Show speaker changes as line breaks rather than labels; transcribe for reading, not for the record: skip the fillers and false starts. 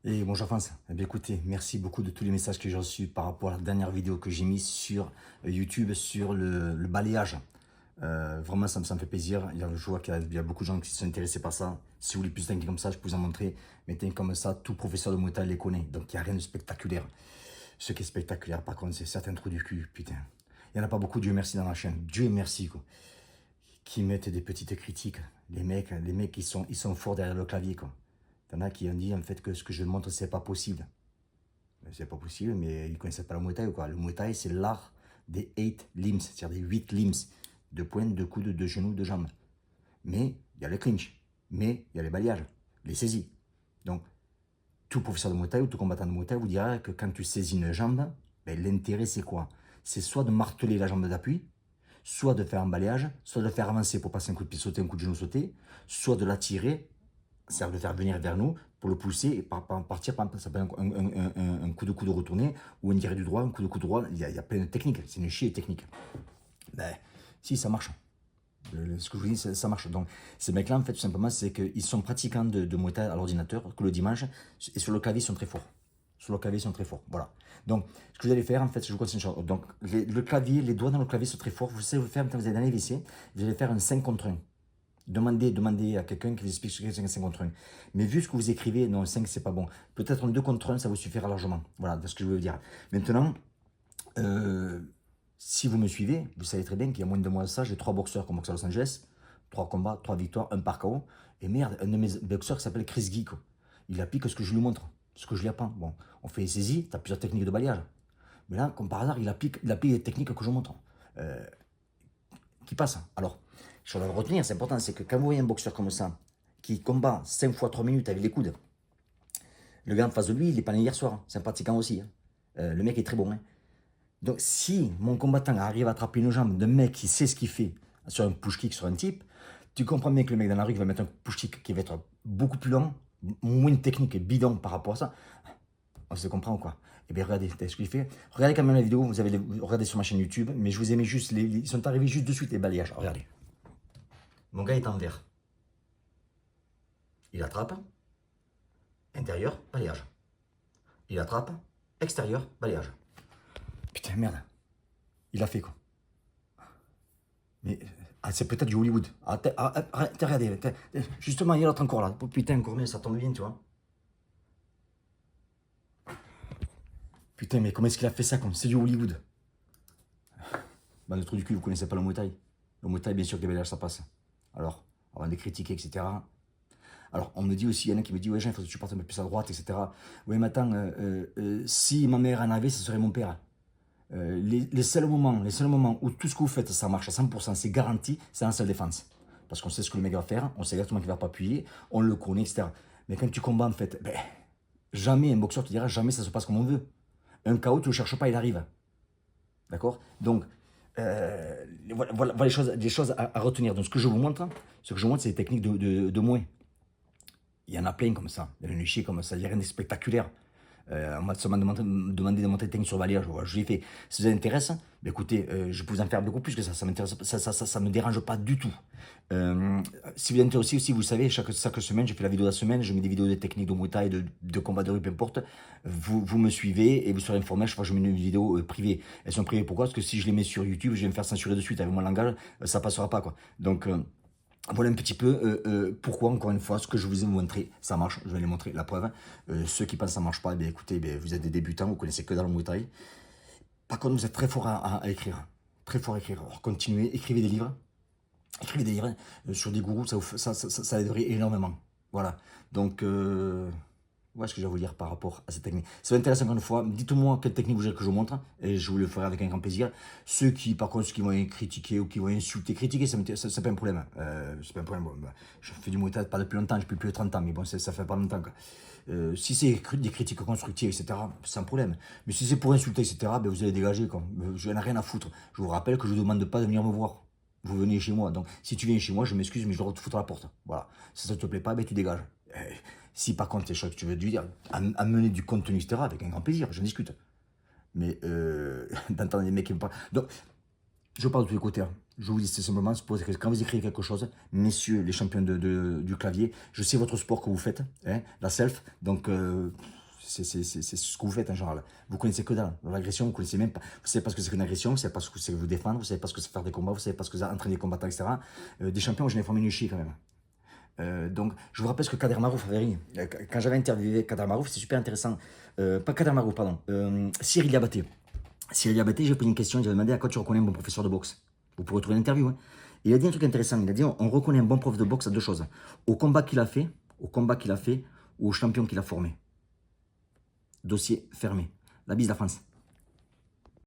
Et bonjour France. Eh bien, écoutez, merci beaucoup de tous les messages que j'ai reçus par rapport à la dernière vidéo que j'ai mise sur YouTube sur le balayage. Vraiment, ça me fait plaisir. Je vois qu'il y a beaucoup de gens qui sont intéressés par ça. Si vous voulez plus de techniques comme ça, je peux vous en montrer. Mais techniques comme ça, tout professeur de Muay Thai les connaît. Donc, il n'y a rien de spectaculaire. Ce qui est spectaculaire, par contre, c'est certains trous du cul. Putain. Il n'y en a pas beaucoup, Dieu merci, dans la chaîne. Dieu merci, quoi. Qui mettent des petites critiques. Les mecs, ils sont forts derrière le clavier, quoi. Il y en a qui ont dit, en fait, que ce que je montre, c'est pas possible. C'est pas possible, mais ils ne connaissaient pas le Muay Thai ou quoi. Le Muay Thai, c'est l'art des 8 limbs, c'est-à-dire des 8 limbs, de pointe, de coude, de genoux, de jambes. Mais il y a le clinch, mais il y a les balayages, les saisies. Donc, tout professeur de Muay Thai ou tout combattant de Muay Thai vous dira que quand tu saisis une jambe, ben, l'intérêt c'est quoi? C'est soit de marteler la jambe d'appui, soit de faire un balayage, soit de faire avancer pour passer un coup de pied sauté, un coup de genou sauté, soit de l'attirer, c'est-à-dire de faire venir vers nous pour le pousser et partir, ça s'appelle un coup de coude retourné ou un tiré du droit, un coup de coude droit. Il y a plein de techniques, c'est une chier technique. Ben, si, ça marche. Ce que je vous dis, ça marche. Donc, ces mecs-là, en fait, tout simplement, c'est qu'ils sont pratiquants de Muay Thai à l'ordinateur que le dimanche et sur le clavier, ils sont très forts. Sur le clavier, ils sont très forts. Voilà. Donc, ce que vous allez faire, en fait, je vous conseille une chose. Donc, le clavier, les doigts dans le clavier sont très forts. Vous savez vous faire, quand vous allez dans les WC, vous allez faire un 5 contre 1. Demandez à quelqu'un qui vous explique ce que c'est un 5 contre 1. Mais vu ce que vous écrivez, non, 5 c'est pas bon. Peut-être un 2 contre 1, ça vous suffira largement. Voilà, c'est ce que je veux dire. Maintenant, euh, si vous me suivez, vous savez très bien qu'il y a moins de mois de ça, j'ai 3 boxeurs comme boxeur à Los Angeles, 3 combats, 3 victoires, un par KO. Et merde, un de mes boxeurs qui s'appelle Chris Guy, quoi. Il applique ce que je lui montre, ce que je lui apprends. Bon, on fait les saisies, tu as plusieurs techniques de balayage. Mais là, comme par hasard, il applique les techniques que je montre. Euh, qui passe. Alors, je dois le retenir, c'est important, c'est que quand vous voyez un boxeur comme ça, qui combat 5 fois 3 minutes avec les coudes, le gars en face de lui, il est pas né hier soir, c'est un pratiquant aussi. Hein. Le mec est très bon. Hein. Donc, si mon combattant arrive à attraper une jambe d'un mec qui sait ce qu'il fait sur un push kick sur un type, tu comprends bien que le mec dans la rue va mettre un push kick qui va être beaucoup plus lent, moins de technique et bidon par rapport à ça. On se comprend quoi. Eh bien, regardez, ce qu'il fait. Regardez quand même la vidéo, regardez sur ma chaîne YouTube, mais je vous ai mis juste, ils sont arrivés juste de suite les balayages. Regardez. Mon gars est en vert. Il attrape, intérieur, balayage. Il attrape, extérieur, balayage. Putain, merde. Il a fait quoi? Mais c'est peut-être du Hollywood. Regardez, justement, il y a l'autre encore là. Oh, putain, encore mieux, ça tombe bien, tu vois. Putain, mais comment est-ce qu'il a fait ça comme c'est du Hollywood? Bah, le trou du cul, vous connaissez pas le Muay Thai. Le Muay Thai, bien sûr que les balayages, ça passe. Alors, avant de critiquer, etc. Alors, on me dit aussi, il y en a qui me disent, ouais, Jean, il faut que tu partes un peu plus à droite, etc. Oui, mais attends, si ma mère en avait, ce serait mon père. Les seuls moments où tout ce que vous faites, ça marche à 100%, c'est garanti, c'est en seule défense. Parce qu'on sait ce que le mec va faire, on sait exactement qu'il ne va pas appuyer, on le connaît, etc. Mais quand tu combats, en fait, ben, jamais un boxeur te dira, jamais ça se passe comme on veut. Un KO, tu ne le cherches pas, il arrive. D'accord. Donc, voilà les choses à retenir. Donc, ce que je vous montre, c'est des techniques de moins. Il y en a plein comme ça. Il y en a une chier comme ça. Il n'y a rien de spectaculaire. On m'a seulement demandé de monter technique sur Valia. Je l'ai fait. Si ça vous intéresse, ben écoutez, je peux vous en faire beaucoup plus que ça. Ça m'intéresse, ça me dérange pas du tout. Si vous êtes intéressé aussi, vous le savez, chaque semaine, je fais la vidéo de la semaine, je mets des vidéos de techniques de Muay Thai, de combat de rue, peu importe. Vous me suivez et vous serez informé. Chaque fois, je mets une vidéo privée. Elles sont privées pourquoi? Parce que si je les mets sur YouTube, je vais me faire censurer de suite avec mon langage, ça passera pas quoi. Donc voilà un petit peu pourquoi, encore une fois, ce que je vous ai montré, ça marche. Je vais les montrer, la preuve. Ceux qui pensent que ça ne marche pas, eh bien, écoutez, vous êtes des débutants, vous connaissez que dans le Muay Thai. Par contre, vous êtes très fort à écrire. Très fort à écrire. Alors, continuez, écrivez des livres. Écrivez des livres sur des gourous, ça aiderait énormément. Voilà. Donc, voilà ce que je vais vous dire par rapport à cette technique. Ça m'intéresse encore une fois. Dites-moi quelle technique vous voulez que je vous montre et je vous le ferai avec un grand plaisir. Par contre, ceux qui vont critiquer ou qui vont insulter, critiquer, c'est pas un problème. C'est pas un problème. Bon, bah, je fais du Muay Thai pas depuis longtemps, depuis plus de 30 ans, mais bon, ça fait pas longtemps. Quoi. Si c'est des critiques constructives, etc., c'est un problème. Mais si c'est pour insulter, etc., ben vous allez dégager. Quoi. Je n'en ai rien à foutre. Je vous rappelle que je ne vous demande pas de venir me voir. Vous venez chez moi. Donc, si tu viens chez moi, je m'excuse, mais je dois te foutre à la porte. Voilà. Si ça ne te plaît pas, ben tu dégages. Si par contre, c'est choses que tu veux dire, amener du contenu, etc., avec un grand plaisir, je discute. Mais d'entendre des mecs qui me parlent. Donc, je parle de tous les côtés. Hein. Je vous dis c'est simplement, quand vous écrivez quelque chose, messieurs les champions du clavier, je sais votre sport que vous faites, hein, la self, donc c'est ce que vous faites en général. Vous connaissez que dalle. L'agression, vous connaissez même pas. Vous savez pas ce que c'est qu'une agression, vous savez pas ce que c'est que vous défendre, vous savez pas ce que c'est faire des combats, vous savez pas ce que c'est entraîner des combattants, etc. Des champions, j'en ai formé une chier quand même. Donc, je vous rappelle ce que Kader Marouf avait dit. Quand j'avais interviewé Kader Marouf, c'est super intéressant. Pas Kader Marouf, pardon. Cyril Diabaté. Cyril Diabaté, j'ai posé une question, j'avais demandé à quoi tu reconnais un bon professeur de boxe. Vous pourrez trouver l'interview. Hein. Il a dit un truc intéressant. Il a dit on reconnaît un bon prof de boxe à deux choses. Au combat qu'il a fait, ou au champion qu'il a formé. Dossier fermé. La bise, la France.